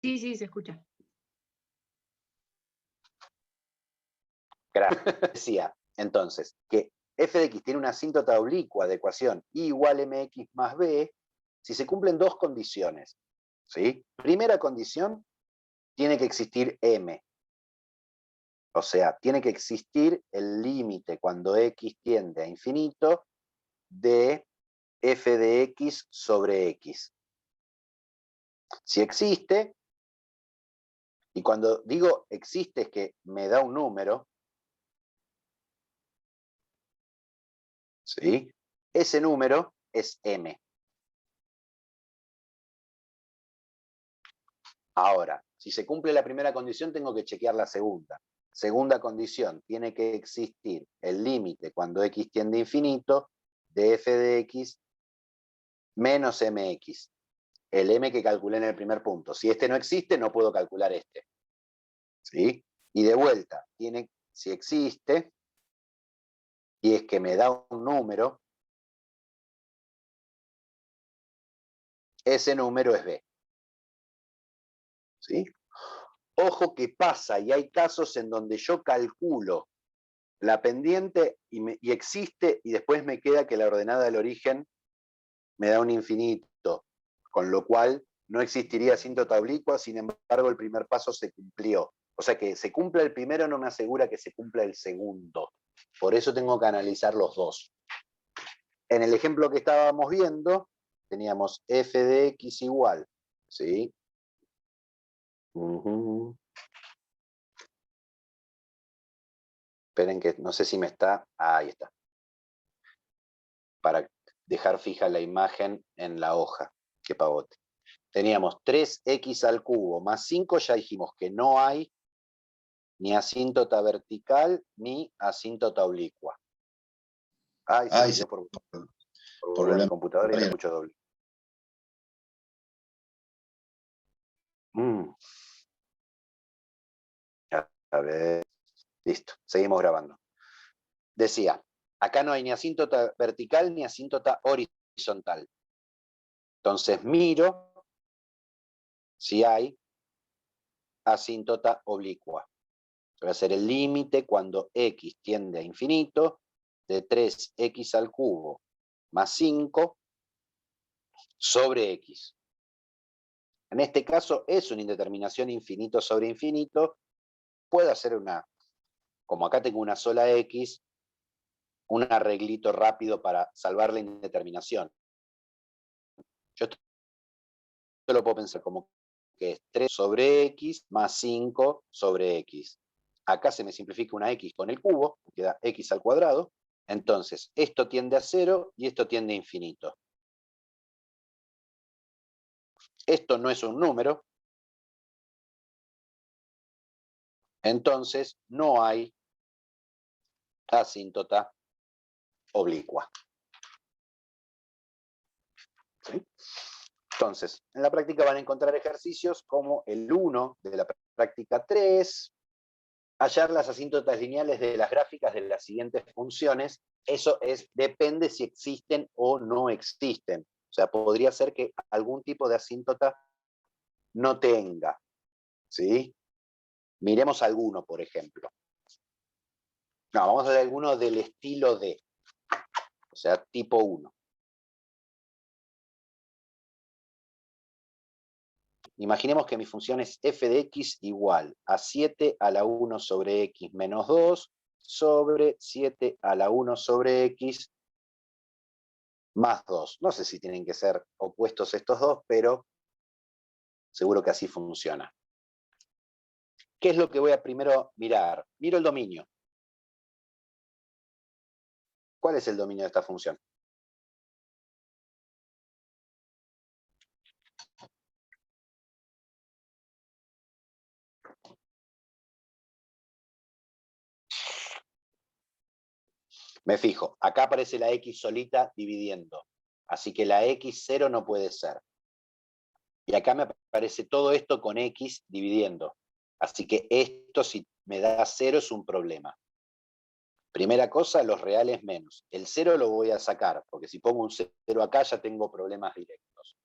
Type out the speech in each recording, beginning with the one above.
Sí, sí, se escucha. Gracias. Decía, entonces, que f de x tiene una asíntota oblicua de ecuación y igual mx más b si se cumplen dos condiciones. ¿Sí? Primera condición, tiene que existir m. O sea, tiene que existir el límite cuando x tiende a infinito de f de x sobre x. Si existe, y cuando digo existe es que me da un número, ¿sí? Ese número es m. Ahora, si se cumple la primera condición, tengo que chequear la segunda. Segunda condición, tiene que existir el límite cuando x tiende a infinito de f de x menos mx. El m que calculé en el primer punto. Si este no existe, no puedo calcular este. ¿Sí? Y de vuelta, si existe, y es que me da un número, ese número es b. ¿Sí? Ojo que pasa, y hay casos en donde yo calculo la pendiente y existe, y después me queda que la ordenada del origen me da un infinito, con lo cual no existiría asíntota oblicua, sin embargo el primer paso se cumplió. O sea que se cumpla el primero no me asegura que se cumpla el segundo. Por eso tengo que analizar los dos. En el ejemplo que estábamos viendo, teníamos f de x igual, ¿sí? Esperen que no sé si me está... ahí está. Para dejar fija la imagen en la hoja. Qué pavote. Teníamos 3x al cubo más 5, ya dijimos que no hay ni asíntota vertical ni asíntota oblicua. Ay, se me dio por volver a mi computadora y la escucho doble. A ver, listo, seguimos grabando. Decía, acá no hay ni asíntota vertical ni asíntota horizontal. Entonces miro si hay asíntota oblicua. Va a ser el límite cuando x tiende a infinito de 3x al cubo más 5 sobre x. En este caso es una indeterminación infinito sobre infinito. Puedo hacer como acá tengo una sola x, un arreglito rápido para salvar la indeterminación. Yo esto lo puedo pensar como que es 3 sobre x más 5 sobre x. Acá se me simplifica una x con el cubo, queda x al cuadrado. Entonces, esto tiende a 0 y esto tiende a infinito. Esto no es un número. Entonces, no hay asíntota oblicua. ¿Sí? Entonces, en la práctica van a encontrar ejercicios como el 1 de la práctica 3, hallar las asíntotas lineales de las gráficas de las siguientes funciones. Eso depende si existen o no existen. O sea, podría ser que algún tipo de asíntota no tenga. ¿Sí? Miremos alguno, por ejemplo. No, vamos a ver alguno del estilo D. O sea, tipo 1. Imaginemos que mi función es f de x igual a 7 a la 1 sobre x menos 2 sobre 7 a la 1 sobre x más 2. No sé si tienen que ser opuestos estos dos, pero seguro que así funciona. ¿Qué es lo que voy a primero mirar? Miro el dominio. ¿Cuál es el dominio de esta función? Me fijo, acá aparece la x solita dividiendo. Así que la x0 no puede ser. Y acá me aparece todo esto con x dividiendo. Así que esto si me da 0 es un problema. Primera cosa, los reales menos. El 0 lo voy a sacar, porque si pongo un 0 acá ya tengo problemas directos.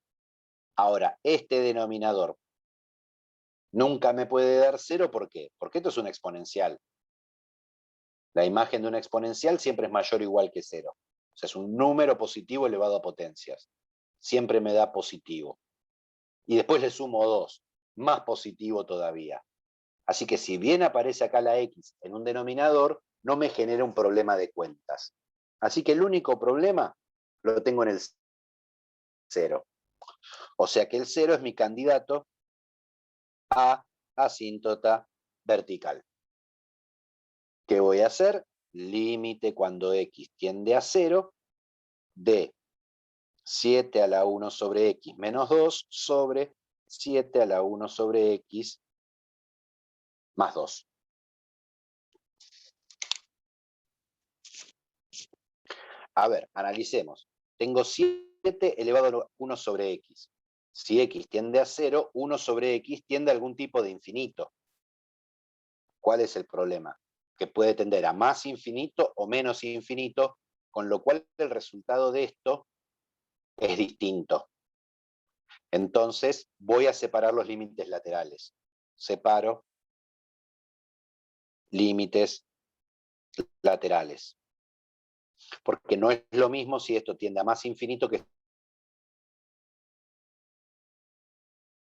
Ahora, este denominador, Nunca me puede dar 0, ¿por qué? Porque esto es una exponencial. La imagen de una exponencial siempre es mayor o igual que 0. O sea, es un número positivo elevado a potencias. Siempre me da positivo. Y después le sumo 2, más positivo todavía. Así que si bien aparece acá la x en un denominador, no me genera un problema de cuentas. Así que el único problema lo tengo en el 0. O sea que el 0 es mi candidato a asíntota vertical. ¿Qué voy a hacer? Límite cuando x tiende a 0 de 7 a la 1 sobre x menos 2 sobre 7 a la 1 sobre x más 2. A ver, analicemos. Tengo 7 elevado a 1 sobre x. Si x tiende a 0, 1 sobre x tiende a algún tipo de infinito. ¿Cuál es el problema? Que puede tender a más infinito o menos infinito, con lo cual el resultado de esto es distinto. Entonces voy a separar los límites laterales. Separo límites laterales. Porque no es lo mismo si esto tiende a más infinito que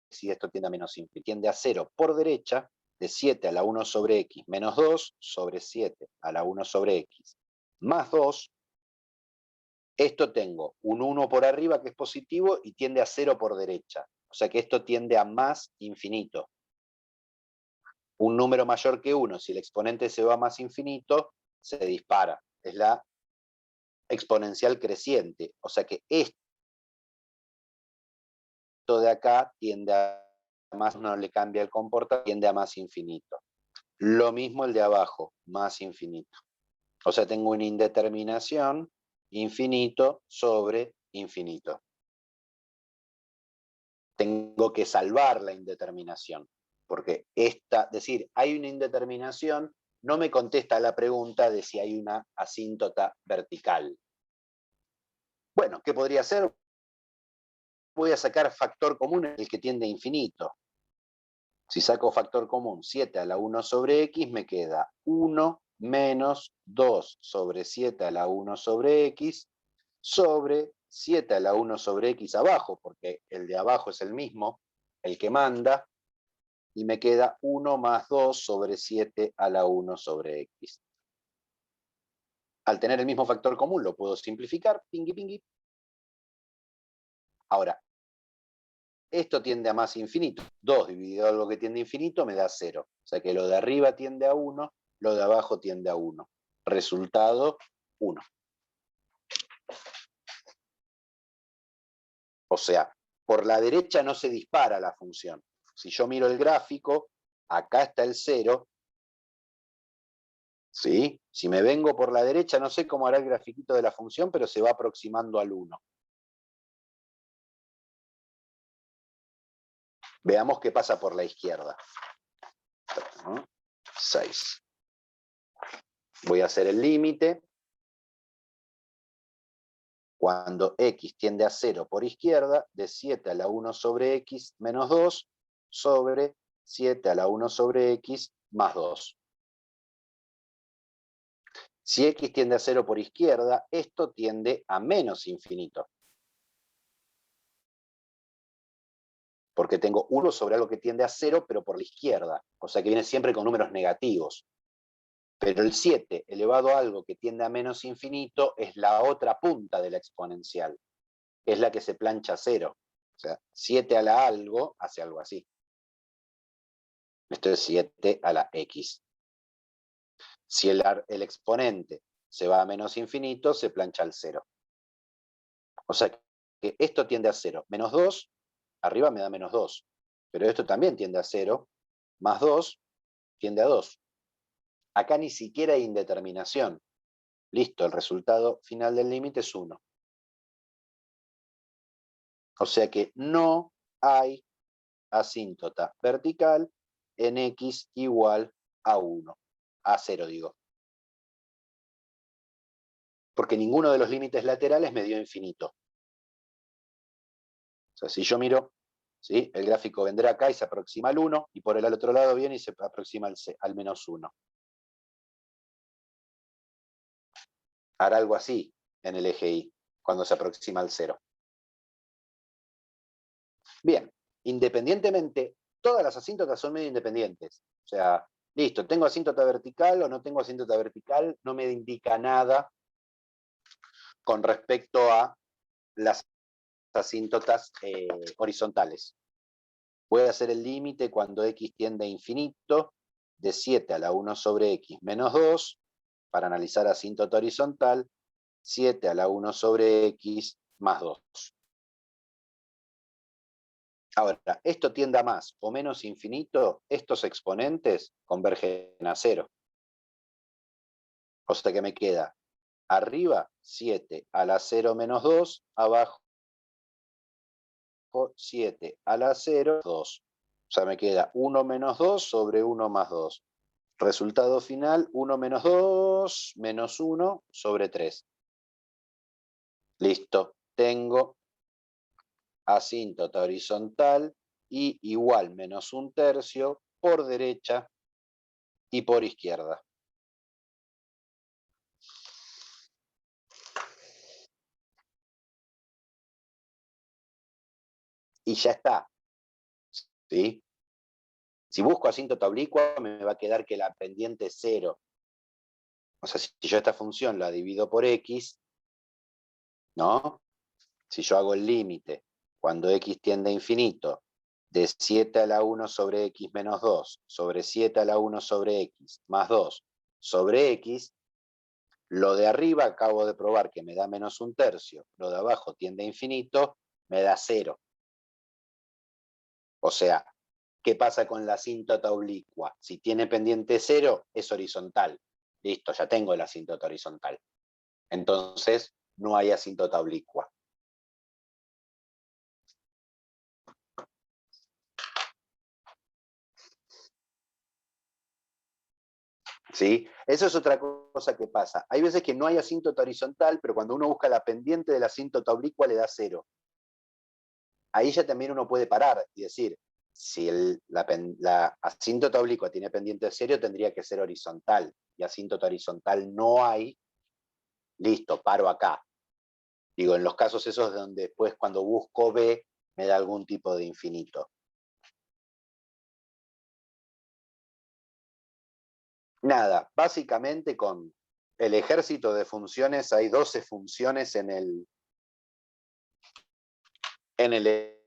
si esto tiende a menos infinito. Tiende a 0 por derecha, de 7 a la 1 sobre x menos 2 sobre 7 a la 1 sobre x más 2. Esto tengo un 1 por arriba que es positivo y tiende a 0 por derecha. O sea que esto tiende a más infinito. Un número mayor que 1, si el exponente se va a más infinito, se dispara. Es la exponencial creciente. O sea que esto de acá tiende a más, no le cambia el comportamiento, tiende a más infinito. Lo mismo el de abajo, más infinito. O sea, tengo una indeterminación infinito sobre infinito. Tengo que salvar la indeterminación, porque decir, hay una indeterminación, no me contesta la pregunta de si hay una asíntota vertical. Bueno, ¿qué podría hacer? Voy a sacar factor común en el que tiende a infinito. Si saco factor común 7 a la 1 sobre x, me queda 1 menos 2 sobre 7 a la 1 sobre x sobre 7 a la 1 sobre x abajo, porque el de abajo es el mismo, el que manda, y me queda 1 más 2 sobre 7 a la 1 sobre x. Al tener el mismo factor común lo puedo simplificar, pingui pingui. Ahora, esto tiende a más infinito. 2 dividido algo que tiende a infinito me da 0. O sea que lo de arriba tiende a 1, lo de abajo tiende a 1. Resultado, 1. O sea, por la derecha no se dispara la función. Si yo miro el gráfico, acá está el 0. ¿Sí? Si me vengo por la derecha, no sé cómo hará el grafiquito de la función, pero se va aproximando al 1. Veamos qué pasa por la izquierda. 6. Voy a hacer el límite. Cuando x tiende a 0 por izquierda, de 7 a la 1 sobre x menos 2 sobre 7 a la 1 sobre x más 2. Si x tiende a 0 por izquierda, esto tiende a menos infinito. Porque tengo 1 sobre algo que tiende a 0, pero por la izquierda. O sea que viene siempre con números negativos. Pero el 7 elevado a algo que tiende a menos infinito es la otra punta de la exponencial. Es la que se plancha a 0. O sea, 7 a la algo hace algo así. Esto es 7 a la x. Si el exponente se va a menos infinito, se plancha al 0. O sea que esto tiende a 0. Menos 2, arriba me da menos 2. Pero esto también tiende a 0. Más 2 tiende a 2. Acá ni siquiera hay indeterminación. Listo, el resultado final del límite es 1. O sea que no hay asíntota vertical en x igual a 1. A 0 digo. Porque ninguno de los límites laterales me dio infinito. O sea, si yo miro ¿sí? El gráfico vendrá acá y se aproxima al 1, y por el otro lado viene y se aproxima al menos 1. Hará algo así en el eje Y, cuando se aproxima al 0. Bien, independientemente, todas las asíntotas son medio independientes. O sea, listo, tengo asíntota vertical o no tengo asíntota vertical, no me indica nada con respecto a las asíntotas horizontales. Voy a hacer el límite cuando x tiende a infinito de 7 a la 1 sobre x menos 2, para analizar asíntota horizontal, 7 a la 1 sobre x más 2. Ahora, esto tiende a más o menos infinito, estos exponentes convergen a 0. O sea que me queda arriba 7 a la 0 menos 2, abajo 7 a la 0, 2. O sea, me queda 1 menos 2 sobre 1 más 2. Resultado final, 1 menos 2 menos 1 sobre 3. Listo. Tengo asíntota horizontal y igual menos 1/3 por derecha y por izquierda. Y ya está. ¿Sí? Si busco asíntota oblicua, me va a quedar que la pendiente es 0. O sea, si yo esta función la divido por x, ¿no? Si yo hago el límite cuando x tiende a infinito de 7 a la 1 sobre x menos 2 sobre 7 a la 1 sobre x más 2 sobre x, lo de arriba acabo de probar que me da menos 1/3, lo de abajo tiende a infinito, me da 0. O sea, ¿qué pasa con la asíntota oblicua? Si tiene pendiente 0, es horizontal. Listo, ya tengo la asíntota horizontal. Entonces, no hay asíntota oblicua. ¿Sí? Eso es otra cosa que pasa. Hay veces que no hay asíntota horizontal, pero cuando uno busca la pendiente de la asíntota oblicua le da 0. Ahí ya también uno puede parar y decir, si la asíntota oblicua tiene pendiente 0, tendría que ser horizontal. Y asíntota horizontal no hay, listo, paro acá. Digo, en los casos esos donde después cuando busco B me da algún tipo de infinito. Nada, básicamente con el ejército de funciones hay 12 funciones en el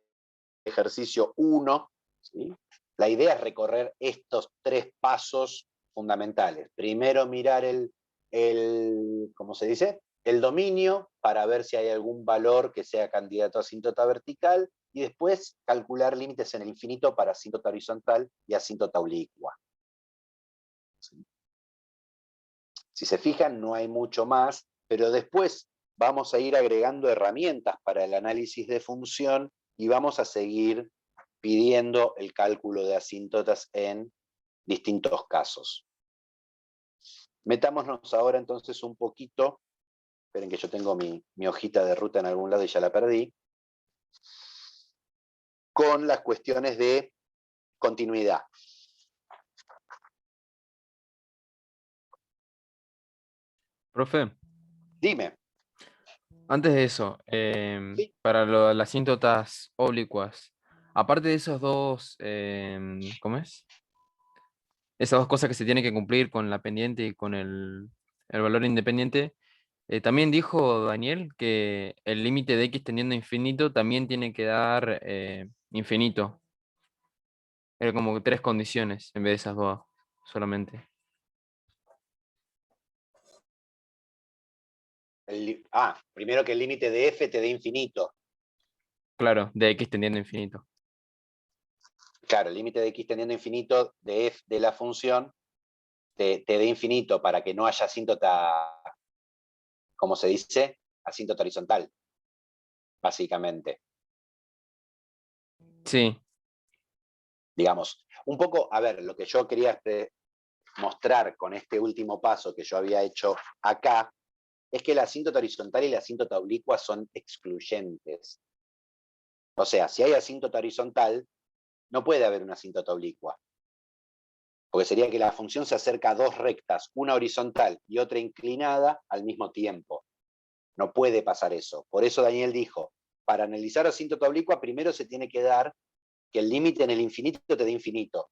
ejercicio 1. ¿Sí? La idea es recorrer estos 3 pasos fundamentales. Primero mirar ¿cómo se dice? El dominio para ver si hay algún valor que sea candidato a asíntota vertical y después calcular límites en el infinito para asíntota horizontal y asíntota oblicua. ¿Sí? Si se fijan, no hay mucho más, pero después vamos a ir agregando herramientas para el análisis de función y vamos a seguir pidiendo el cálculo de asíntotas en distintos casos. Metámonos ahora entonces un poquito, esperen que yo tengo mi hojita de ruta en algún lado y ya la perdí, con las cuestiones de continuidad. Profe, Dime. antes de eso, ¿Sí? para las asíntotas oblicuas, aparte de esos dos, ¿cómo es? Esas dos cosas que se tienen que cumplir con la pendiente y con el valor independiente, también dijo Daniel que el límite de x tendiendo a infinito también tiene que dar infinito. Era como tres condiciones en vez de esas dos solamente. Primero que el límite de f te dé infinito. Claro, de x tendiendo a infinito. Claro, el límite de x tendiendo a infinito de f de la función te dé infinito para que no haya asíntota, como se dice, asíntota horizontal, básicamente. Sí, Digamos, un poco, a ver, lo que yo quería mostrar con este último paso que yo había hecho acá, es que la asíntota horizontal y la asíntota oblicua son excluyentes. O sea, si hay asíntota horizontal, no puede haber una asíntota oblicua. Porque sería que la función se acerca a dos rectas, una horizontal y otra inclinada al mismo tiempo. No puede pasar eso. Por eso Daniel dijo, para analizar asíntota oblicua, primero se tiene que dar que el límite en el infinito te dé infinito.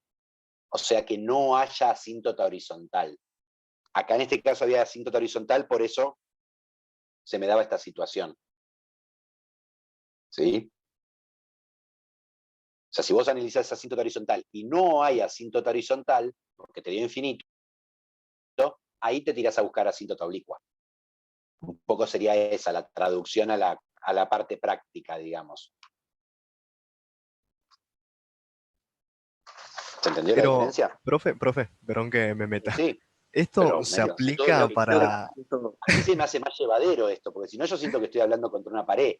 O sea, que no haya asíntota horizontal. Acá en este caso había asíntota horizontal, por eso se me daba esta situación. ¿Sí? O sea, si vos analizás asíntota horizontal y no hay asíntota horizontal, porque te dio infinito, ahí te tirás a buscar asíntota oblicua. Un poco sería esa la traducción a la parte práctica, digamos. ¿Se entendió la Pero, diferencia? profe, perdón que me meta. Sí, ¿Esto pero se todo es aplica lo que quiero. para... Así se me hace más llevadero esto, porque si no yo siento que estoy hablando contra una pared.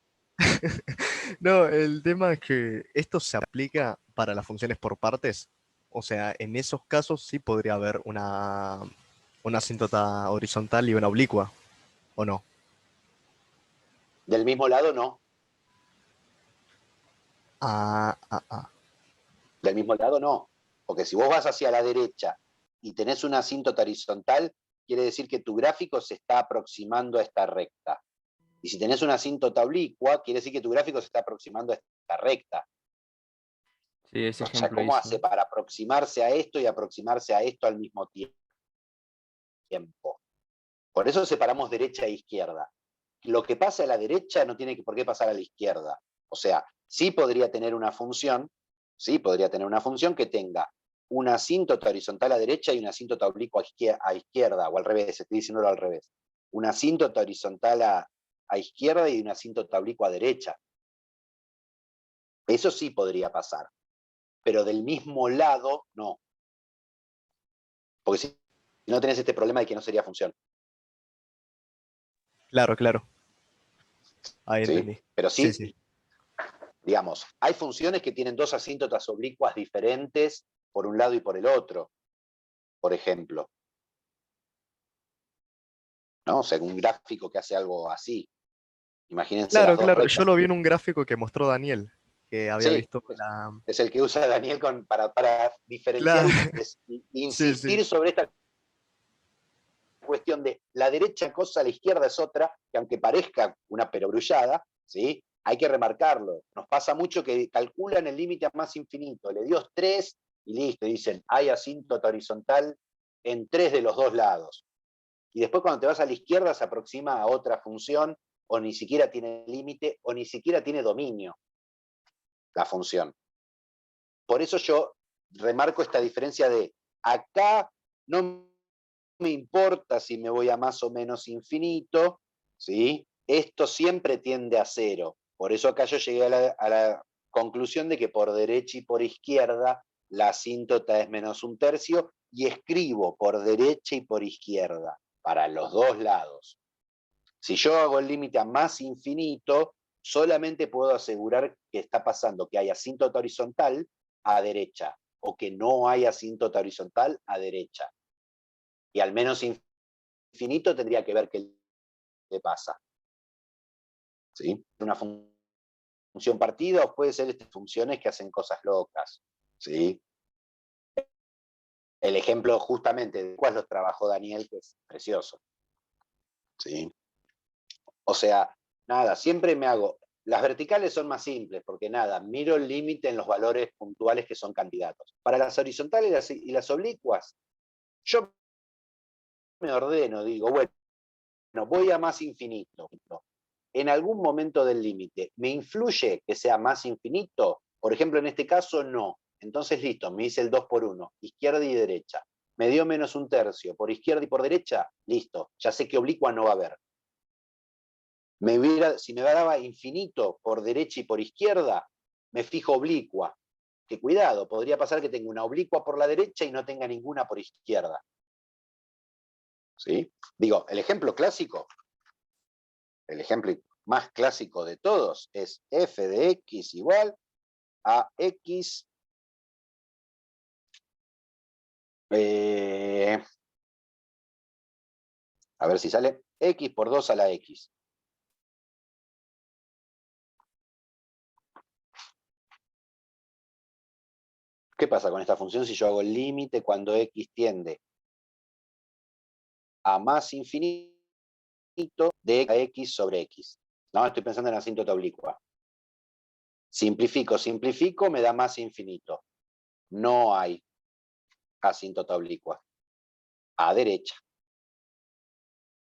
No, el tema es que esto se aplica para las funciones por partes. O sea, en esos casos sí podría haber una asíntota horizontal y una oblicua, ¿o no? Del mismo lado no, Ah, ah, ah. del mismo lado no. Porque si vos vas hacia la derecha y tenés una asíntota horizontal, quiere decir que tu gráfico se está aproximando a esta recta. Y si tenés una asíntota oblicua, quiere decir que tu gráfico se está aproximando a esta recta. Sí, ese O sea, ejemplo ¿cómo hace hizo. para aproximarse a esto y aproximarse a esto al mismo tiempo? Por eso separamos derecha e izquierda. Lo que pasa a la derecha no tiene por qué pasar a la izquierda. O sea, sí podría tener una función, que tenga una asíntota horizontal a derecha y una asíntota oblicua a izquierda, o al revés, estoy diciéndolo al revés. Una asíntota horizontal a izquierda y una asíntota oblicua a derecha. Eso sí podría pasar, pero del mismo lado no. Porque si no tenés este problema de que no sería función. Claro, claro. Ahí ¿Sí? entendí. Pero Sí, sí, sí. digamos, hay funciones que tienen dos asíntotas oblicuas diferentes por un lado y por el otro, por ejemplo. ¿No? O sea, un gráfico que hace algo así. Imagínense las Claro, dos claro. Yo rectas. lo vi en un gráfico que mostró Daniel, que había Sí, visto la... es el que usa Daniel para diferenciar Claro, y sí, sí. insistir sobre esta cuestión de la derecha cosa, la izquierda es otra, que aunque parezca una perogrullada, ¿sí? Hay que remarcarlo. Nos pasa mucho que calculan el límite a más infinito, le dio 3 y listo, dicen, hay asíntota horizontal en 3 de los dos lados. Y después cuando te vas a la izquierda se aproxima a otra función, o ni siquiera tiene límite, o ni siquiera tiene dominio la función. Por eso yo remarco esta diferencia de acá no me importa si me voy a más o menos infinito, ¿sí? Esto siempre tiende a cero. Por eso acá yo llegué a la conclusión de que por derecha y por izquierda la asíntota es menos un tercio y escribo por derecha y por izquierda para los dos lados. Si yo hago el límite a más infinito, solamente puedo asegurar que está pasando que hay asíntota horizontal a derecha o que no hay asíntota horizontal a derecha. Y al menos infinito tendría que ver qué le pasa. ¿Sí? Una función partida o puede ser estas funciones que hacen cosas locas. ¿Sí? El ejemplo justamente de cuál los trabajó Daniel, que es precioso. ¿Sí? O sea, nada, siempre me hago. Las verticales son más simples, porque nada, miro el límite en los valores puntuales que son candidatos. Para las horizontales y las oblicuas, yo me ordeno, digo, bueno, voy a más infinito. En algún momento del límite, ¿me influye que sea más infinito? Por ejemplo, en este caso, no. Entonces, listo, me hice el 2 por 1, izquierda y derecha. Me dio menos un tercio, por izquierda y por derecha, listo. Ya sé que oblicua no va a haber. Si me daba infinito por derecha y por izquierda, me fijo oblicua. Que cuidado, podría pasar que tenga una oblicua por la derecha y no tenga ninguna por izquierda. ¿Sí? Digo, el ejemplo más clásico de todos es f de x igual a x a ver si sale, x por 2 a la x. ¿Qué pasa con esta función si yo hago el límite cuando x tiende a más infinito de x sobre x? No, estoy pensando en asíntota oblicua. Simplifico, simplifico, me da más infinito. No hay asíntota oblicua. A derecha.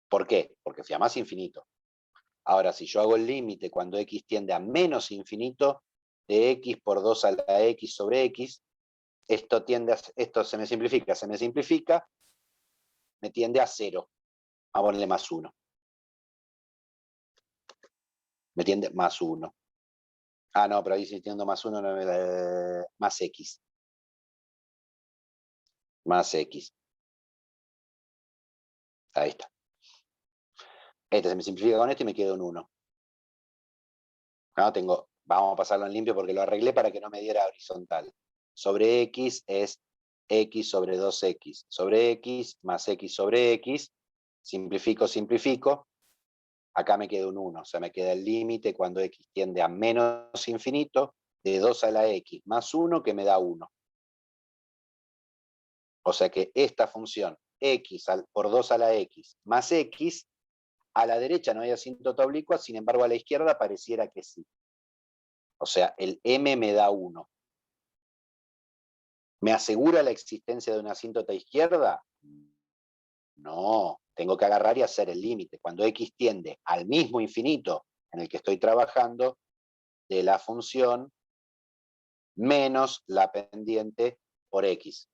¿Por qué? Porque fui a más infinito. Ahora, si yo hago el límite cuando x tiende a menos infinito, de x por 2 a la x sobre x, esto se me simplifica, me tiende a 0. Vamos a ponerle más 1. Me tiende más 1. Ah, no, pero ahí si tiendo más 1, más x. Más x. Ahí está. Este se me simplifica con esto y me queda un 1. ¿No? Vamos a pasarlo en limpio porque lo arreglé para que no me diera horizontal. Sobre x es x sobre 2x sobre x más x sobre x. Simplifico, simplifico. Acá me queda un 1. O sea, me queda el límite cuando x tiende a menos infinito de 2 a la x más 1 que me da 1. O sea que esta función x por 2 a la x más x, a la derecha no hay asíntota oblicua, sin embargo a la izquierda pareciera que sí. O sea, el m me da 1. ¿Me asegura la existencia de una asíntota izquierda? No, tengo que agarrar y hacer el límite. Cuando x tiende al mismo infinito en el que estoy trabajando, de la función menos la pendiente por x.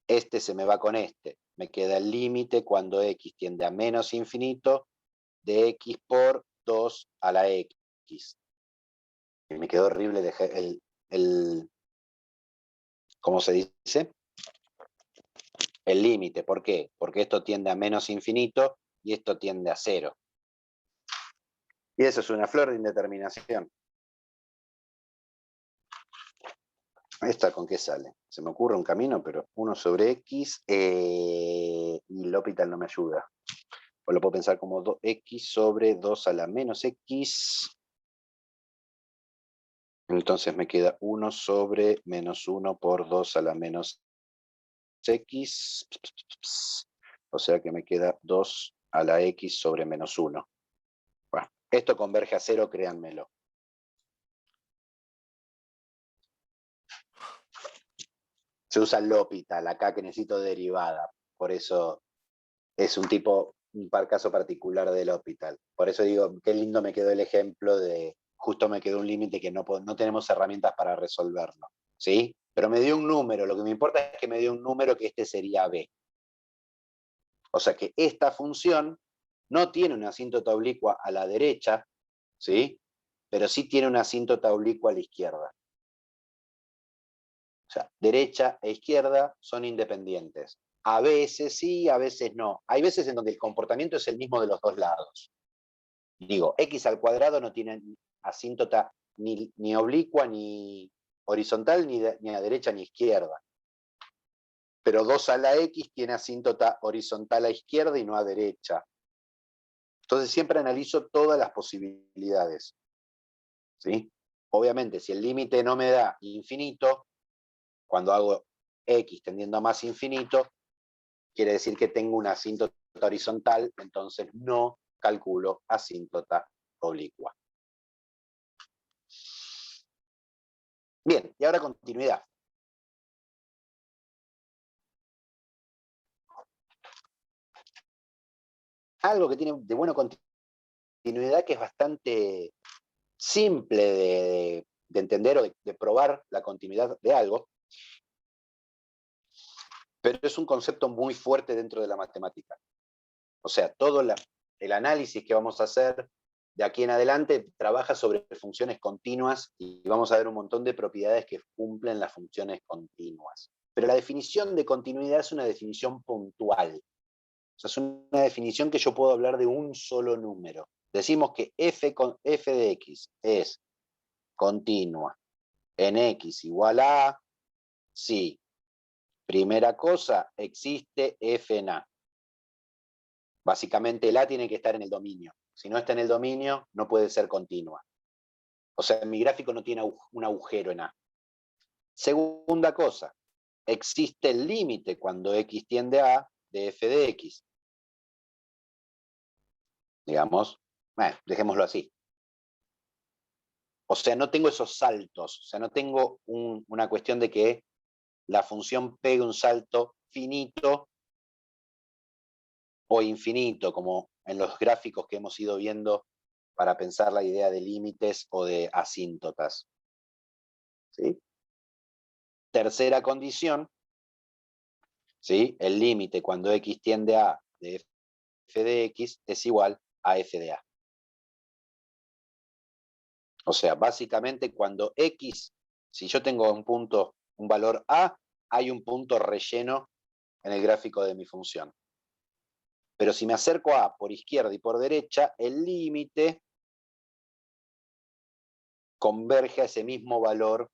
Este se me va con este. Me queda el límite cuando x tiende a menos infinito de x por 2 a la x. Y me quedó horrible ¿cómo se dice? El límite. ¿Por qué? Porque esto tiende a menos infinito y esto tiende a 0. Y eso es una flor de indeterminación. ¿Esta con qué sale? Se me ocurre un camino, pero 1 sobre x y L'Hopital no me ayuda. O lo puedo pensar como x sobre 2 a la menos x. Entonces me queda 1 sobre menos 1 por 2 a la menos x. O sea que me queda 2 a la x sobre menos 1. Bueno, esto converge a 0, créanmelo. Se usa L'Hopital acá que necesito derivada. Por eso es un caso particular del L'Hopital. Por eso digo, qué lindo me quedó el ejemplo de, justo me quedó un límite que no tenemos herramientas para resolverlo. ¿Sí? Pero me dio un número, lo que me importa es que me dio un número que este sería b. O sea que esta función no tiene una asíntota oblicua a la derecha, ¿sí? Pero sí tiene una asíntota oblicua a la izquierda. O sea, derecha e izquierda son independientes. A veces sí, a veces no. Hay veces en donde el comportamiento es el mismo de los dos lados. Digo, x al cuadrado no tiene asíntota ni oblicua, ni horizontal, ni a derecha ni a izquierda. Pero 2 a la x tiene asíntota horizontal a izquierda y no a derecha. Entonces siempre analizo todas las posibilidades. ¿Sí? Obviamente, si el límite no me da infinito, cuando hago x tendiendo a más infinito, quiere decir que tengo una asíntota horizontal, entonces no calculo asíntota oblicua. Bien, y ahora continuidad. Algo que tiene de buena continuidad que es bastante simple de entender o de probar la continuidad de algo, pero es un concepto muy fuerte dentro de la matemática. O sea, todo el análisis que vamos a hacer de aquí en adelante trabaja sobre funciones continuas y vamos a ver un montón de propiedades que cumplen las funciones continuas. Pero la definición de continuidad es una definición puntual. O sea, es una definición que yo puedo hablar de un solo número. Decimos que f de x es continua en x igual a A, si, primera cosa, existe f en A. Básicamente el A tiene que estar en el dominio. Si no está en el dominio, no puede ser continua. O sea, mi gráfico no tiene un agujero en A. Segunda cosa, existe el límite cuando x tiende a A de f de x. Digamos, bueno, dejémoslo así. O sea, no tengo esos saltos, o sea, no tengo una cuestión de que la función pegue un salto finito o infinito, como en los gráficos que hemos ido viendo para pensar la idea de límites o de asíntotas. ¿Sí? Tercera condición, ¿sí? El límite cuando x tiende a de f de x es igual a f de a. O sea, básicamente cuando x, si yo tengo un punto, un valor a, hay un punto relleno en el gráfico de mi función. Pero si me acerco a por izquierda y por derecha, el límite converge a ese mismo valor,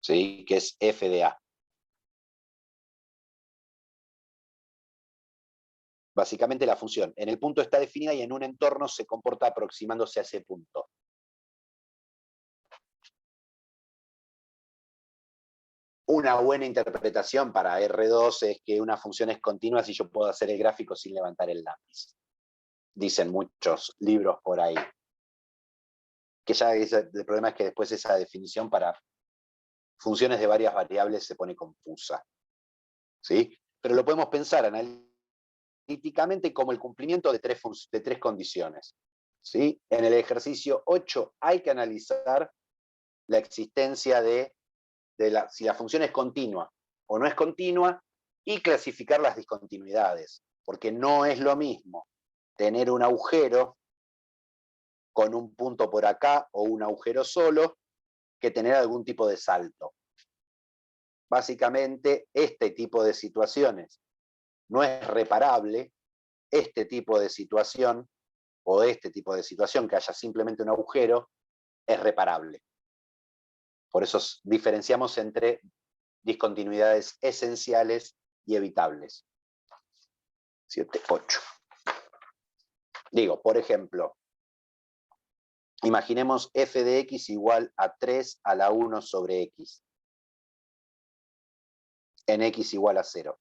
¿sí? Que es f de a. Básicamente la función en el punto está definida y en un entorno se comporta aproximándose a ese punto. Una buena interpretación para R2 es que una función es continua si yo puedo hacer el gráfico sin levantar el lápiz. Dicen muchos libros por ahí. Que ya el problema es que después esa definición para funciones de varias variables se pone confusa. ¿Sí? Pero lo podemos pensar analíticamente como el cumplimiento de tres condiciones. ¿Sí? En el ejercicio 8 hay que analizar la existencia de si la función es continua o no es continua y clasificar las discontinuidades, porque no es lo mismo tener un agujero con un punto por acá o un agujero solo que tener algún tipo de salto. Básicamente, este tipo de situaciones no es reparable, este tipo de situación o este tipo de situación que haya simplemente un agujero es reparable. Por eso diferenciamos entre discontinuidades esenciales y evitables. 7, 8. Digo, por ejemplo, imaginemos f de x igual a 3 a la 1 sobre x. En x igual a 0.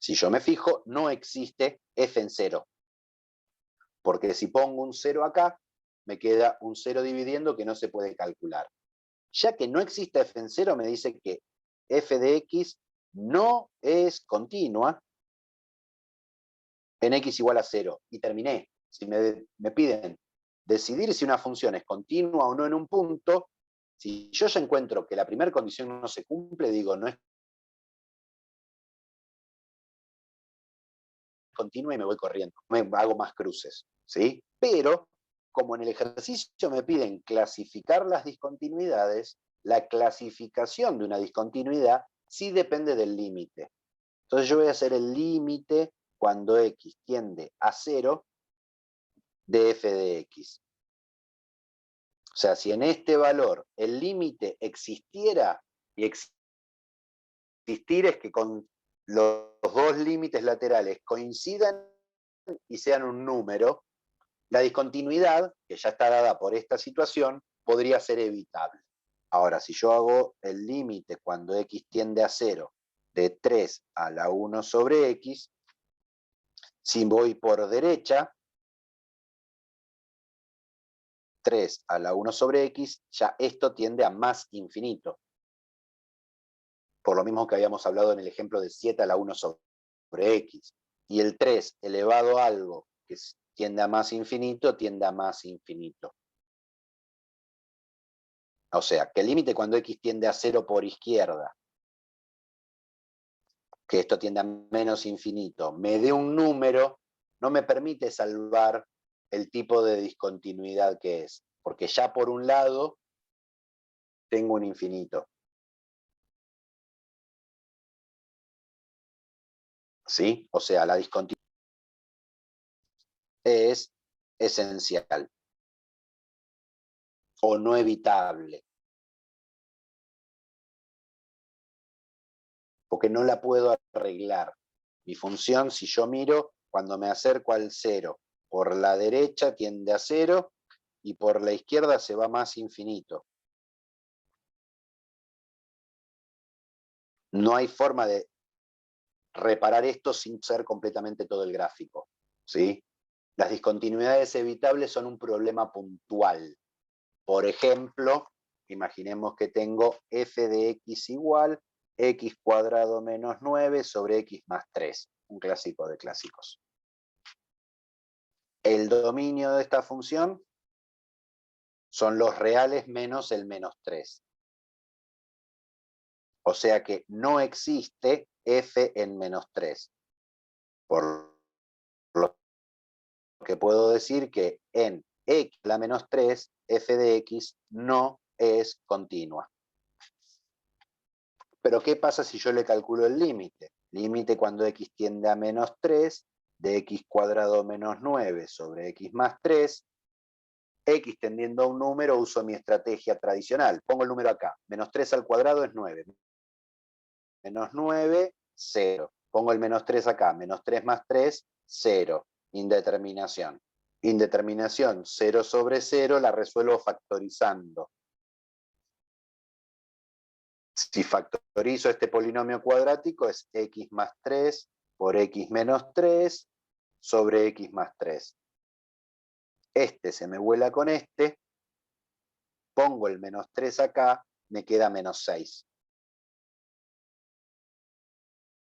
Si yo me fijo, no existe f en 0. Porque si pongo un 0 acá, me queda un 0 dividiendo que no se puede calcular. Ya que no existe f en 0, me dice que f de x no es continua en x igual a 0. Y terminé. Si me piden decidir si una función es continua o no en un punto, si yo ya encuentro que la primera condición no se cumple, digo, no es continua y me voy corriendo. Me hago más cruces. ¿Sí? Pero, como en el ejercicio me piden clasificar las discontinuidades, la clasificación de una discontinuidad sí depende del límite. Entonces yo voy a hacer el límite cuando x tiende a 0 de f de x. O sea, si en este valor el límite existiera, y existir es que con los dos límites laterales coincidan y sean un número, la discontinuidad, que ya está dada por esta situación, podría ser evitable. Ahora, si yo hago el límite cuando x tiende a 0 de 3 a la 1 sobre x, si voy por derecha, 3 a la 1 sobre x, ya esto tiende a más infinito. Por lo mismo que habíamos hablado en el ejemplo de 7 a la 1 sobre x. Y el 3 elevado a algo que tiende a más infinito, tiende a más infinito. O sea, que el límite cuando x tiende a 0 por izquierda, que esto tiende a menos infinito, me dé un número, no me permite salvar el tipo de discontinuidad que es. Porque ya por un lado tengo un infinito. ¿Sí? O sea, la discontinuidad es esencial o no evitable. Porque no la puedo arreglar. Mi función, si yo miro, cuando me acerco al 0, por la derecha tiende a 0 y por la izquierda se va más infinito. No hay forma de reparar esto sin ser completamente todo el gráfico, ¿sí? Las discontinuidades evitables son un problema puntual. Por ejemplo, imaginemos que tengo f de x igual x cuadrado menos 9 sobre x más 3, un clásico de clásicos. El dominio de esta función son los reales menos el menos 3. O sea que no existe f en menos 3. Por lo que puedo decir que en x a la menos 3, f de x no es continua. Pero ¿qué pasa si yo le calculo el límite? Límite cuando x tiende a menos 3, de x cuadrado menos 9 sobre x más 3, x tendiendo a un número, uso mi estrategia tradicional. Pongo el número acá. Menos 3 al cuadrado es 9. Menos 9, 0. Pongo el menos 3 acá. Menos 3 más 3, 0. Indeterminación. Indeterminación 0 sobre 0 la resuelvo factorizando. Si factorizo este polinomio cuadrático es x más 3 por x menos 3 sobre x más 3. Este se me vuela con este, pongo el menos 3 acá, me queda menos 6.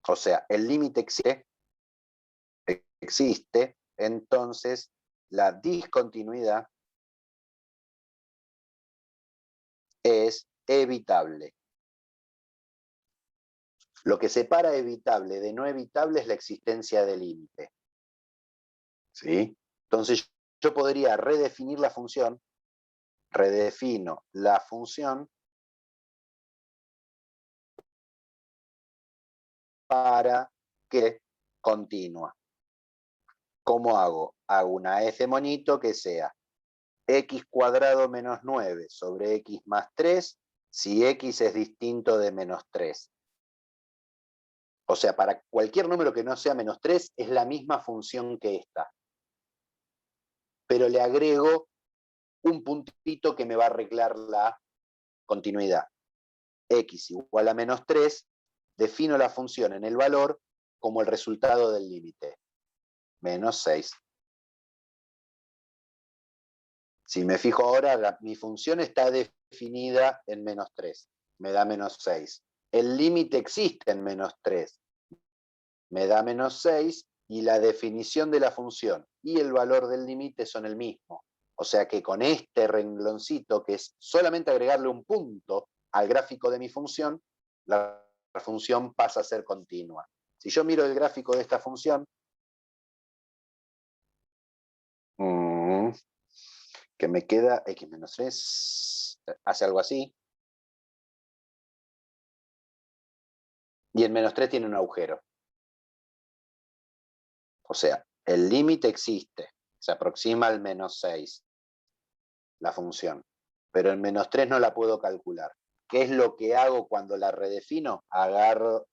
O sea, el límite existe, entonces la discontinuidad es evitable. Lo que separa evitable de no evitable es la existencia del límite. ¿Sí? Entonces yo podría redefinir la función, redefino la función para que continua. ¿Cómo hago? Hago una f monito que sea x cuadrado menos 9 sobre x más 3 si x es distinto de menos 3. O sea, para cualquier número que no sea menos 3 es la misma función que esta. Pero le agrego un puntito que me va a arreglar la continuidad. X igual a menos 3, defino la función en el valor como el resultado del límite. Menos 6. Si me fijo ahora, mi función está definida en menos 3. Me da menos 6. El límite existe en menos 3. Me da menos 6 y la definición de la función y el valor del límite son el mismo. O sea que con este rengloncito, que es solamente agregarle un punto al gráfico de mi función, la función pasa a ser continua. Si yo miro el gráfico de esta función, que me queda x menos 3, hace algo así, y el menos 3 tiene un agujero. O sea, el límite existe, se aproxima al menos 6, la función, pero el menos 3 no la puedo calcular. ¿Qué es lo que hago cuando la redefino? Agarro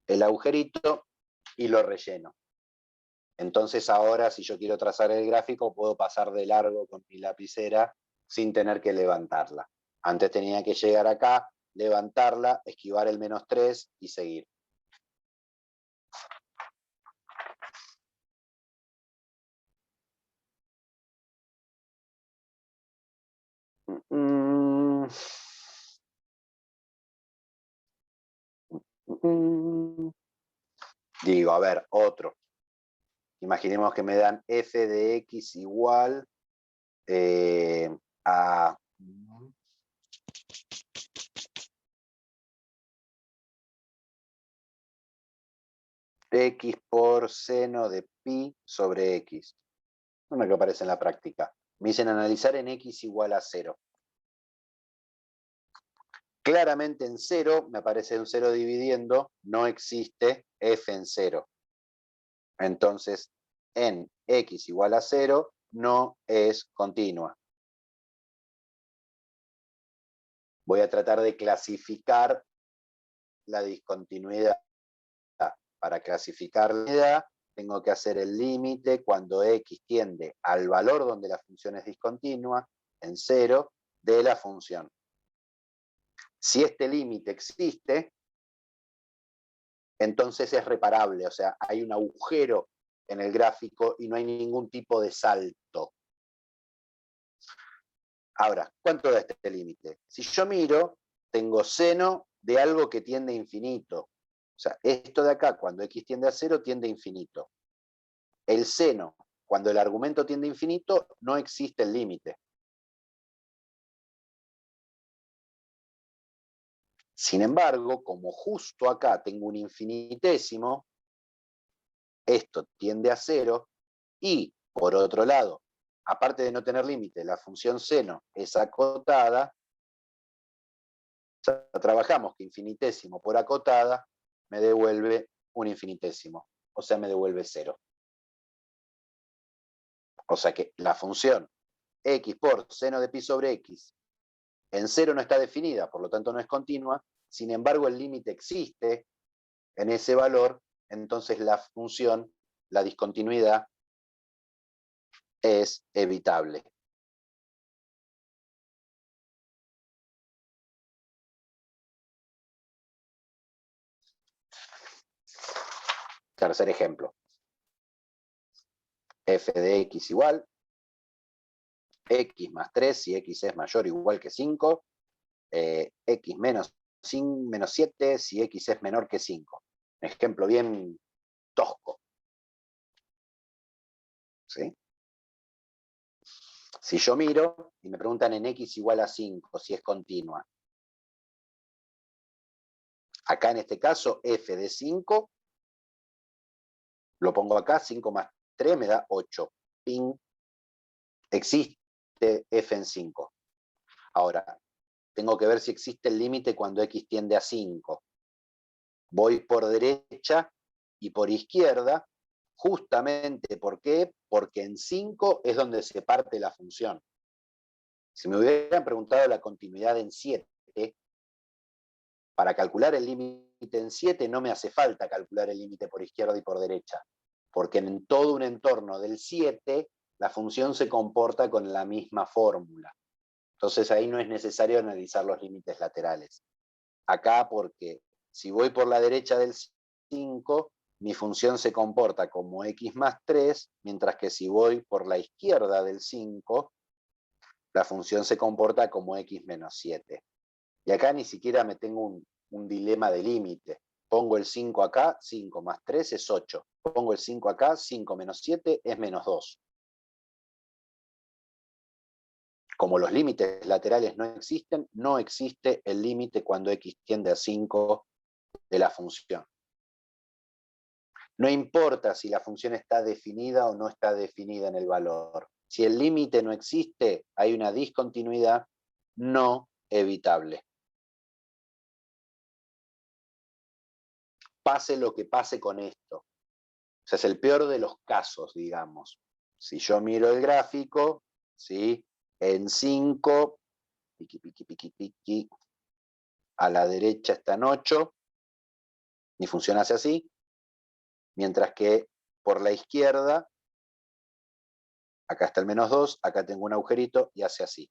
el agujerito y lo relleno. Entonces ahora, si yo quiero trazar el gráfico, puedo pasar de largo con mi lapicera sin tener que levantarla. Antes tenía que llegar acá, levantarla, esquivar el menos 3 y seguir. Digo, a ver, otro. Imaginemos que me dan f de x igual a x por seno de pi sobre x. Una que aparece en la práctica. Me dicen analizar en x igual a 0. Claramente en 0, me aparece un 0 dividiendo, no existe f en 0. Entonces, en x igual a 0 no es continua. Voy a tratar de clasificar la discontinuidad. Para clasificar la unidad, tengo que hacer el límite cuando x tiende al valor donde la función es discontinua, en 0, de la función. Si este límite existe, entonces es reparable, o sea, hay un agujero en el gráfico y no hay ningún tipo de salto. Ahora, ¿cuánto da este límite? Si yo miro, tengo seno de algo que tiende a infinito. O sea, esto de acá, cuando x tiende a 0, tiende a infinito. El seno, cuando el argumento tiende a infinito, no existe el límite. Sin embargo, como justo acá tengo un infinitésimo, esto tiende a 0, y por otro lado, aparte de no tener límite, la función seno es acotada, ya trabajamos que infinitésimo por acotada me devuelve un infinitésimo, o sea, me devuelve 0. O sea que la función x por seno de pi sobre x en 0 no está definida, por lo tanto no es continua, sin embargo el límite existe en ese valor, entonces la función, la discontinuidad, es evitable. Tercer ejemplo. F de x igual x más 3 si x es mayor o igual que 5, x menos 7 si x es menor que 5. Un ejemplo bien tosco. ¿Sí? Si yo miro y me preguntan en x igual a 5 si es continua. Acá en este caso f de 5, lo pongo acá, 5 más 3 me da 8. Ping. Existe f en 5. Ahora, tengo que ver si existe el límite cuando x tiende a 5. Voy por derecha y por izquierda, justamente ¿por qué? Porque en 5 es donde se parte la función. Si me hubieran preguntado la continuidad en 7, para calcular el límite en 7 no me hace falta calcular el límite por izquierda y por derecha, porque en todo un entorno del 7 la función se comporta con la misma fórmula. Entonces ahí no es necesario analizar los límites laterales. Acá porque si voy por la derecha del 5, mi función se comporta como x más 3, mientras que si voy por la izquierda del 5, la función se comporta como x menos 7. Y acá ni siquiera me tengo un dilema de límite. Pongo el 5 acá, 5 más 3 es 8. Pongo el 5 acá, 5 menos 7 es menos 2. Como los límites laterales no existen, no existe el límite cuando x tiende a 5 de la función. No importa si la función está definida o no está definida en el valor. Si el límite no existe, hay una discontinuidad no evitable. Pase lo que pase con esto. O sea, es el peor de los casos, digamos. Si yo miro el gráfico, ¿sí? En 5, piqui, piqui, piqui, piqui, a la derecha están 8, mi función hace así, mientras que por la izquierda, acá está el menos 2, acá tengo un agujerito y hace así.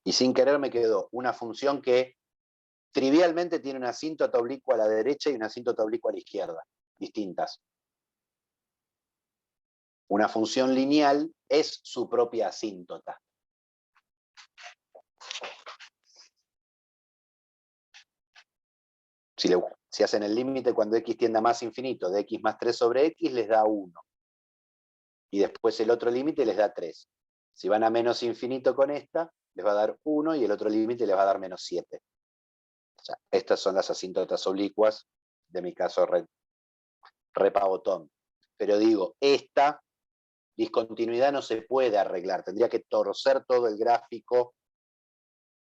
Y sin querer me quedó una función que trivialmente tiene una asíntota oblicua a la derecha y una asíntota oblicua a la izquierda, distintas. Una función lineal es su propia asíntota. Si hacen el límite cuando x tiende a más infinito de x más 3 sobre x, les da 1. Y después el otro límite les da 3. Si van a menos infinito con esta, les va a dar 1 y el otro límite les va a dar menos 7. O sea, estas son las asíntotas oblicuas, de mi caso repagotón. Pero digo, esta discontinuidad no se puede arreglar, tendría que torcer todo el gráfico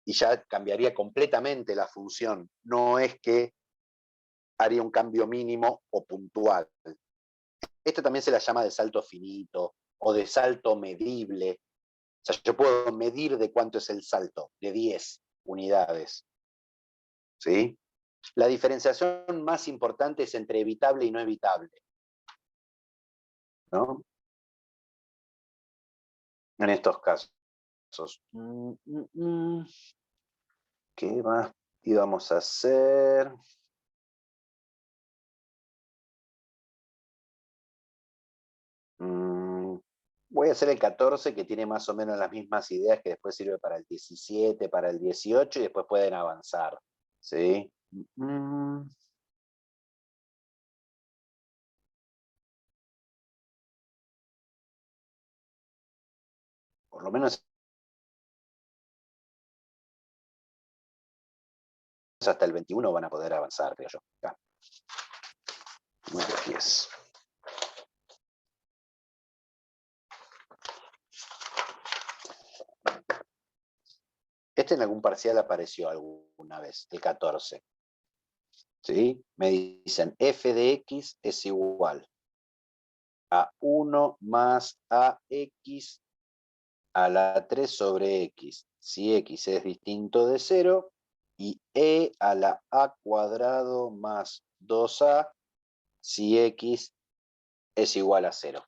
y ya cambiaría completamente la función. No es que haría un cambio mínimo o puntual. Esto también se la llama de salto finito o de salto medible. O sea, yo puedo medir de cuánto es el salto, de 10 unidades. ¿Sí? La diferenciación más importante es entre evitable y no evitable, ¿no? En estos casos. ¿Qué más íbamos a hacer? Voy a hacer el 14, que tiene más o menos las mismas ideas, que después sirve para el 17, para el 18, y después pueden avanzar, ¿sí? Por lo menos hasta el 21 van a poder avanzar, creo yo. Acá. 9 pies. Este en algún parcial apareció alguna vez, el 14. ¿Sí? Me dicen f de x es igual a 1 más ax a la 3 sobre x, si x es distinto de 0, y e a la a cuadrado más 2a, si x es igual a 0.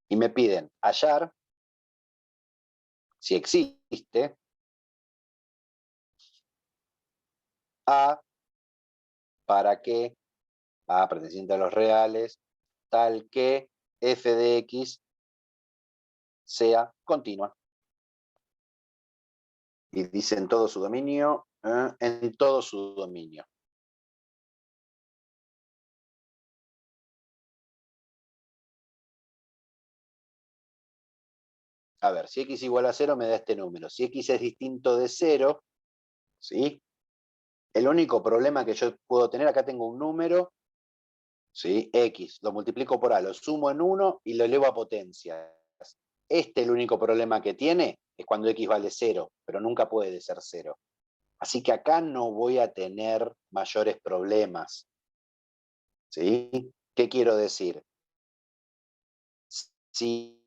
Y me piden hallar si existe a para que a perteneciente a los reales, tal que f de x sea continua. Y dice en todo su dominio, en todo su dominio. A ver, si x igual a 0 me da este número. Si x es distinto de 0, ¿sí? El único problema que yo puedo tener, acá tengo un número, ¿sí? X, lo multiplico por a, lo sumo en 1 y lo elevo a potencias. El único problema que tiene es cuando x vale 0, pero nunca puede ser 0. Así que acá no voy a tener mayores problemas, ¿sí? ¿Qué quiero decir? Si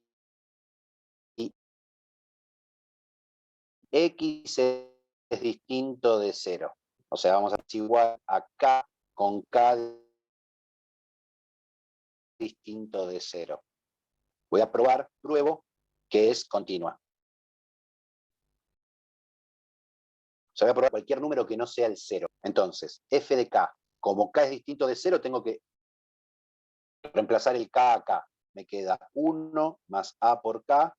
x es distinto de 0, o sea, vamos a hacer igual a k con k distinto de 0. Voy a pruebo que es continua. O sea, voy a probar cualquier número que no sea el 0. Entonces, f de k, como k es distinto de 0, tengo que reemplazar el k acá. Me queda 1 más a por k,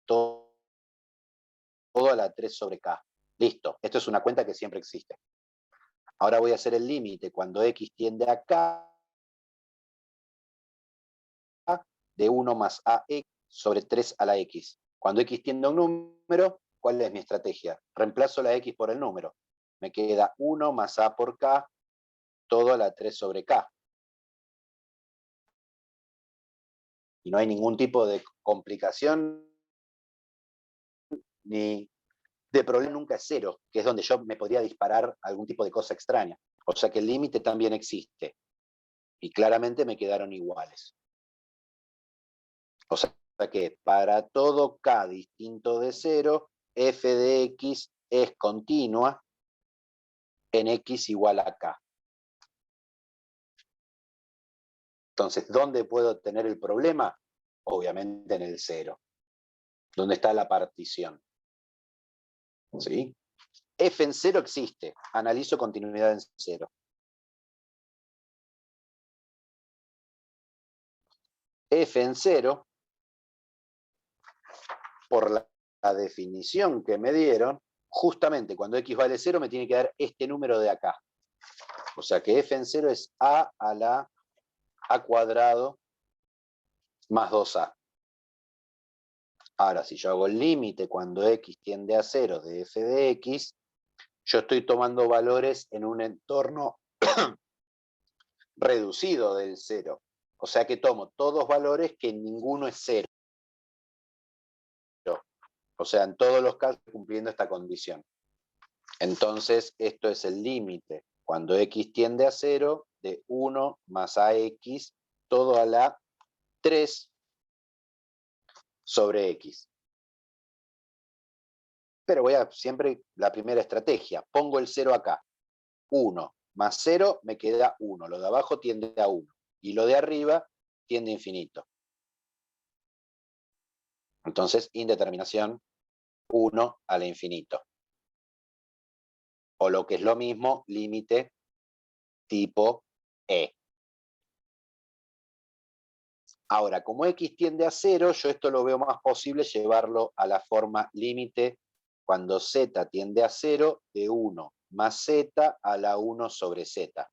todo a la 3 sobre k. Listo, esto es una cuenta que siempre existe. Ahora voy a hacer el límite cuando x tiende a k de 1 más ax sobre 3 a la x. Cuando x tiende a un número, ¿cuál es mi estrategia? Reemplazo la x por el número. Me queda 1 más a por k, todo a la 3 sobre k. Y no hay ningún tipo de complicación ni de problema, nunca es 0, que es donde yo me podría disparar algún tipo de cosa extraña. O sea que el límite también existe. Y claramente me quedaron iguales. O sea que para todo k distinto de 0, f de x es continua en x igual a k. Entonces, ¿dónde puedo tener el problema? Obviamente en el 0, donde está la partición. ¿Sí? F en 0 existe. Analizo continuidad en 0. F en 0, por la definición que me dieron, justamente cuando x vale 0 me tiene que dar este número de acá. O sea que f en 0 es a la a cuadrado más 2a. Ahora, si yo hago el límite cuando x tiende a 0 de f de x, yo estoy tomando valores en un entorno reducido del 0. O sea que tomo todos valores que ninguno es 0. O sea, en todos los casos cumpliendo esta condición. Entonces, esto es el límite. Cuando x tiende a 0, de 1 más ax, todo a la 3 sobre x. Pero voy a siempre la primera estrategia. Pongo el 0 acá. 1 más 0 me queda 1. Lo de abajo tiende a 1. Y lo de arriba tiende a infinito. Entonces, indeterminación 1 al infinito. O lo que es lo mismo, límite tipo E. Ahora, como X tiende a 0, yo esto lo veo más posible llevarlo a la forma límite cuando Z tiende a 0 de 1 más Z a la 1 sobre Z,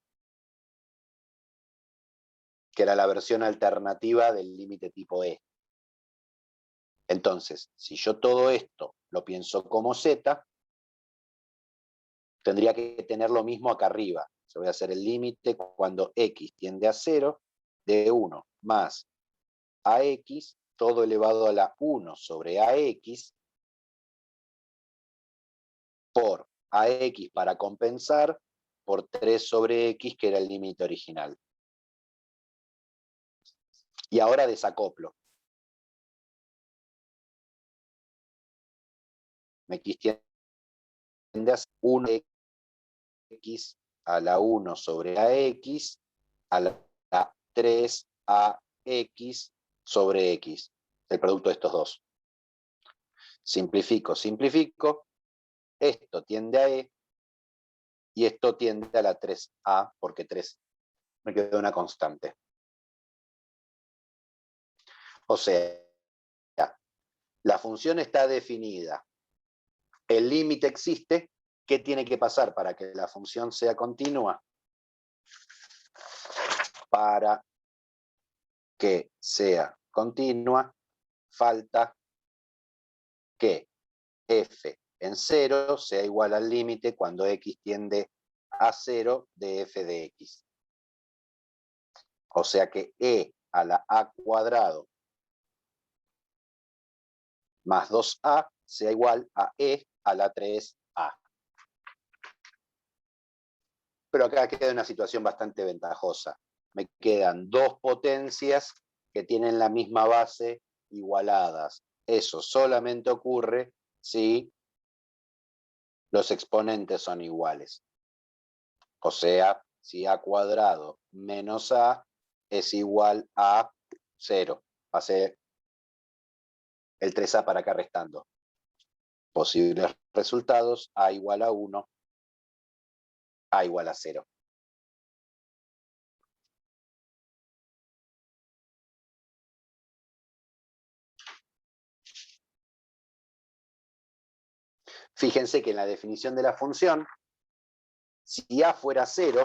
que era la versión alternativa del límite tipo E. Entonces, si yo todo esto lo pienso como Z, tendría que tener lo mismo acá arriba. Yo voy a hacer el límite cuando X tiende a 0 de 1 más AX, todo elevado a la 1 sobre AX, por AX para compensar, por 3 sobre X, que era el límite original. Y ahora desacoplo. X tiende a 1X a la 1 sobre AX a la 3AX sobre X, el producto de estos dos. Simplifico, simplifico. Esto tiende a E y esto tiende a la 3A, porque 3 me queda una constante. O sea, la función está definida. El límite existe. ¿Qué tiene que pasar para que la función sea continua? Para que sea continua, falta que f en 0 sea igual al límite cuando x tiende a 0 de f de x. O sea que e a la a cuadrado más 2a sea igual a e a la 3a. Pero acá queda una situación bastante ventajosa. Me quedan dos potencias que tienen la misma base igualadas. Eso solamente ocurre si los exponentes son iguales. O sea, si a cuadrado menos a es igual a 0. Pasé el 3a para acá restando. Posibles resultados: a igual a 1, a igual a 0. Fíjense que en la definición de la función, si a fuera 0,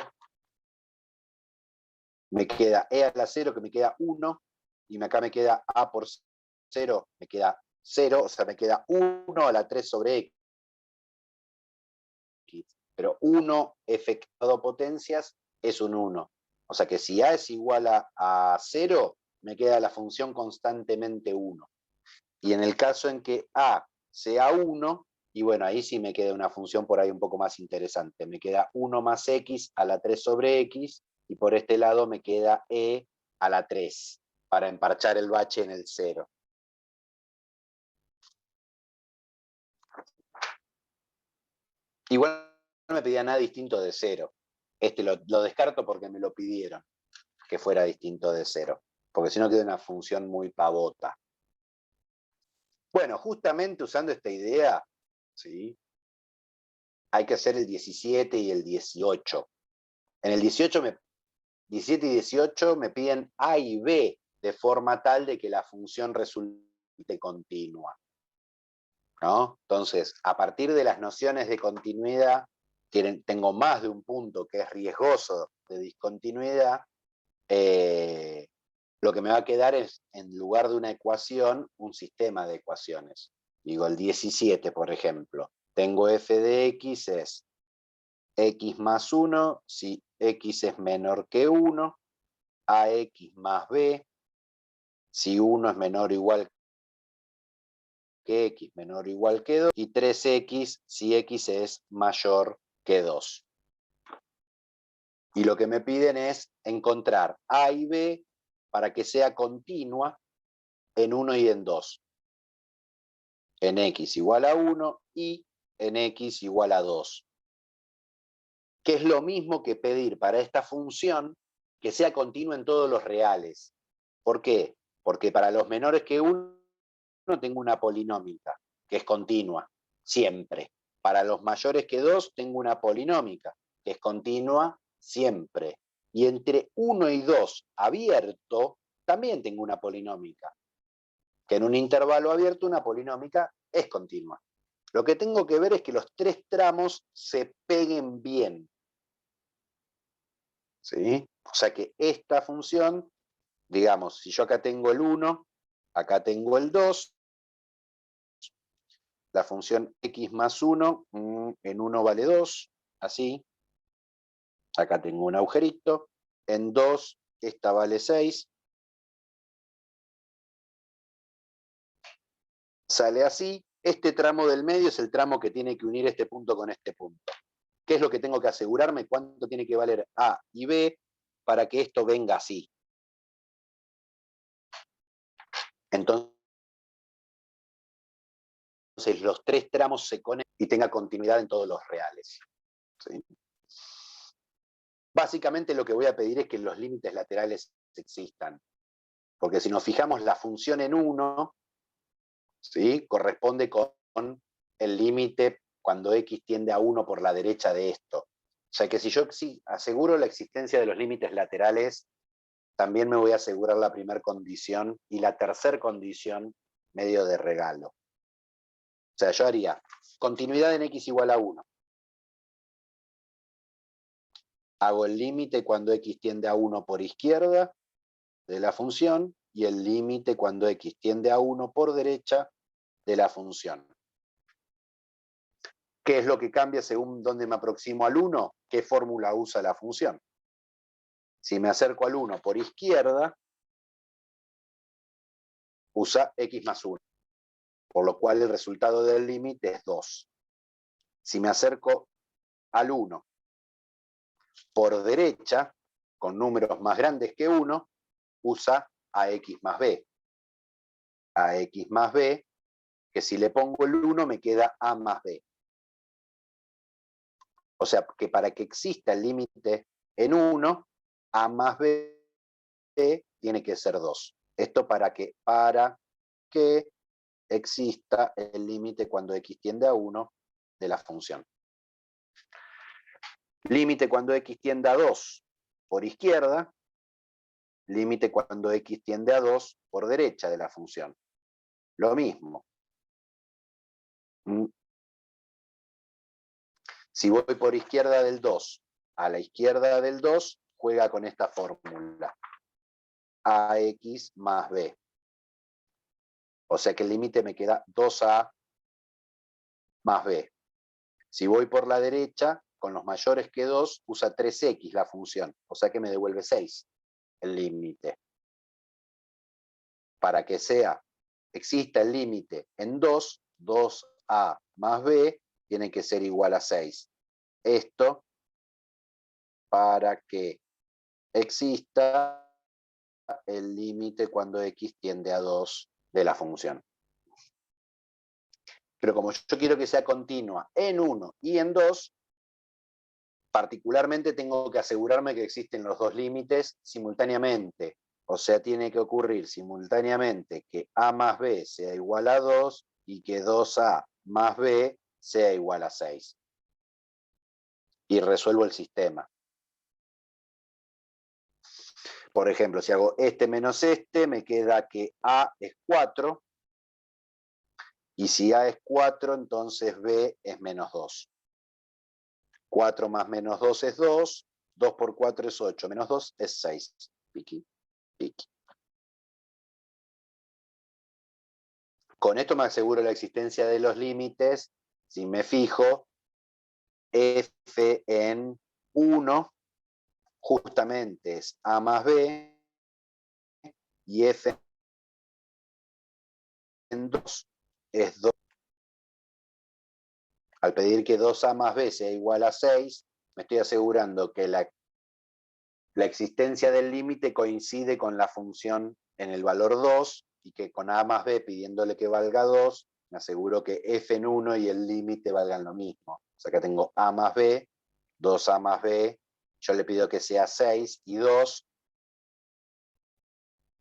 me queda e a la 0, que me queda 1, y acá me queda a por 0, me queda 0, o sea, me queda 1 a la 3 sobre x. Pero 1 efectuado potencias es un 1. O sea que si a es igual a 0, me queda la función constantemente 1. Y en el caso en que a sea 1, y bueno, ahí sí me queda una función por ahí un poco más interesante. Me queda 1 más x a la 3 sobre x, y por este lado me queda e a la 3, para emparchar el bache en el 0. Igual no me pedía nada distinto de 0. Este lo descarto porque me lo pidieron, que fuera distinto de 0. Porque si no queda una función muy pavota. Bueno, justamente usando esta idea, ¿sí?, hay que hacer el 17 y el 18. En el 17 y 18 me piden a y b de forma tal de que la función resulte continua, ¿no? Entonces, a partir de las nociones de continuidad, tengo más de un punto que es riesgoso de discontinuidad. Lo que me va a quedar es, en lugar de una ecuación, un sistema de ecuaciones. Digo, el 17, por ejemplo, tengo f de x es x más 1, si x es menor que 1, ax más b, si 1 es menor o igual que x, menor o igual que 2, y 3x si x es mayor que 2. Y lo que me piden es encontrar a y b para que sea continua en 1 y en 2. en x igual a 1 y en x igual a 2. Que es lo mismo que pedir para esta función que sea continua en todos los reales. ¿Por qué? Porque para los menores que 1 tengo una polinómica, que es continua, siempre. Para los mayores que 2 tengo una polinómica, que es continua, siempre. Y entre 1 y 2 abierto, también tengo una polinómica, que en un intervalo abierto una polinómica es continua. Lo que tengo que ver es que los tres tramos se peguen bien. ¿Sí? O sea que esta función, digamos, si yo acá tengo el 1, acá tengo el 2, la función x más 1, en 1 vale 2, así. Acá tengo un agujerito. En 2, esta vale 6. Sale así. Este tramo del medio es el tramo que tiene que unir este punto con este punto. ¿Qué es lo que tengo que asegurarme? ¿Cuánto tiene que valer A y B para que esto venga así? Entonces los tres tramos se conectan y tenga continuidad en todos los reales. ¿Sí? Básicamente lo que voy a pedir es que los límites laterales existan. Porque si nos fijamos, la función en 1, ¿sí?, corresponde con el límite cuando x tiende a 1 por la derecha de esto. O sea que si yo aseguro la existencia de los límites laterales, también me voy a asegurar la primera condición y la tercera condición medio de regalo. O sea, yo haría continuidad en x igual a 1. Hago el límite cuando x tiende a 1 por izquierda de la función y el límite cuando x tiende a 1 por derecha de la función. ¿Qué es lo que cambia según dónde me aproximo al 1? ¿Qué fórmula usa la función? Si me acerco al 1 por izquierda, usa x más 1, por lo cual el resultado del límite es 2. Si me acerco al 1 por derecha, con números más grandes que 1, usa ax más b. Ax más b, que si le pongo el 1 me queda a más b. O sea, que para que exista el límite en 1, a más b tiene que ser 2. Esto para que exista el límite cuando x tiende a 1 de la función. Límite cuando x tiende a 2 por izquierda, límite cuando x tiende a 2 por derecha de la función. Lo mismo. Si voy por izquierda del 2 a la izquierda del 2, juega con esta fórmula. Ax más b. O sea que el límite me queda 2a más b. Si voy por la derecha, con los mayores que 2, usa 3x la función. O sea que me devuelve 6 el límite. Para que exista el límite en 2, 2a más b tiene que ser igual a 6. Esto para que exista el límite cuando x tiende a 2 de la función. Pero como yo quiero que sea continua en 1 y en 2, particularmente tengo que asegurarme que existen los dos límites simultáneamente. O sea, tiene que ocurrir simultáneamente que a más b sea igual a 2 y que 2a más b sea igual a 6. Y resuelvo el sistema. Por ejemplo, si hago este menos este, me queda que a es 4. Y si a es 4, entonces b es menos 2. 4 más menos 2 es 2. 2 por 4 es 8. Menos 2 es 6. Piqui, piqui. Con esto me aseguro la existencia de los límites. Si me fijo, f en 1 justamente es a más b y f en 2 es 2. Al pedir que 2a más b sea igual a 6, me estoy asegurando que la existencia del límite coincide con la función en el valor 2 y que con a más b pidiéndole que valga 2 me aseguro que f en 1 y el límite valgan lo mismo. O sea, que tengo a más b, 2a más b, yo le pido que sea 6 y 2,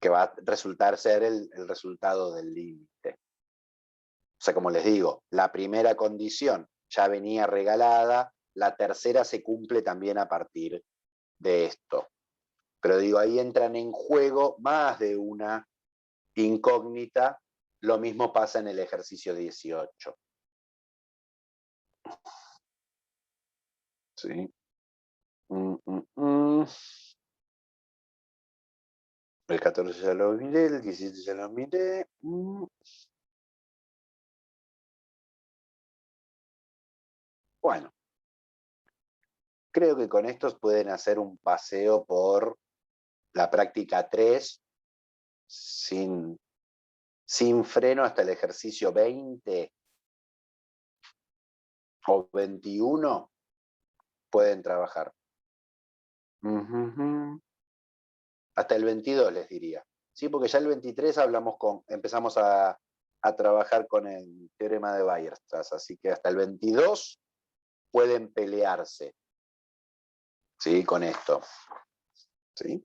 que va a resultar ser el resultado del límite. O sea, como les digo, la primera condición ya venía regalada, la tercera se cumple también a partir de esto. Pero digo, ahí entran en juego más de una incógnita. Lo mismo pasa en el ejercicio 18. ¿Sí? El 14 ya lo miré, el 17 ya lo miré. Bueno, creo que con estos pueden hacer un paseo por la práctica 3 sin freno hasta el ejercicio 20 o 21 pueden trabajar. Hasta el 22 les diría. Sí, porque ya el 23 empezamos a trabajar con el teorema de Weierstrass, así que hasta el 22 pueden pelearse, ¿sí? Con esto. ¿Sí?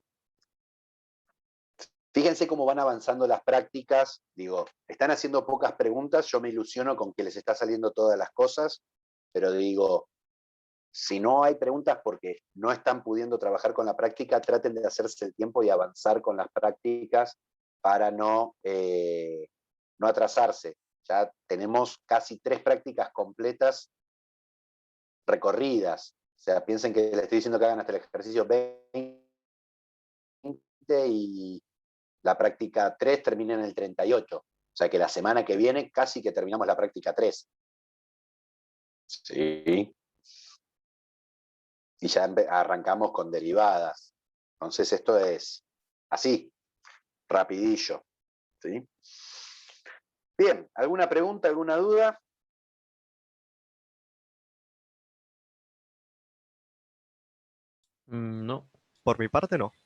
Fíjense cómo van avanzando las prácticas. Digo, están haciendo pocas preguntas, yo me ilusiono con que les está saliendo todas las cosas, pero digo, si no hay preguntas porque no están pudiendo trabajar con la práctica, traten de hacerse el tiempo y avanzar con las prácticas para no atrasarse. Ya tenemos casi 3 prácticas completas recorridas. O sea, piensen que les estoy diciendo que hagan hasta el ejercicio 20 y la práctica 3 termina en el 38. O sea que la semana que viene casi que terminamos la práctica 3. Sí. Y ya arrancamos con derivadas. Entonces esto es así, rapidillo. ¿Sí? Bien, ¿alguna pregunta, alguna duda? No. Por mi parte, no.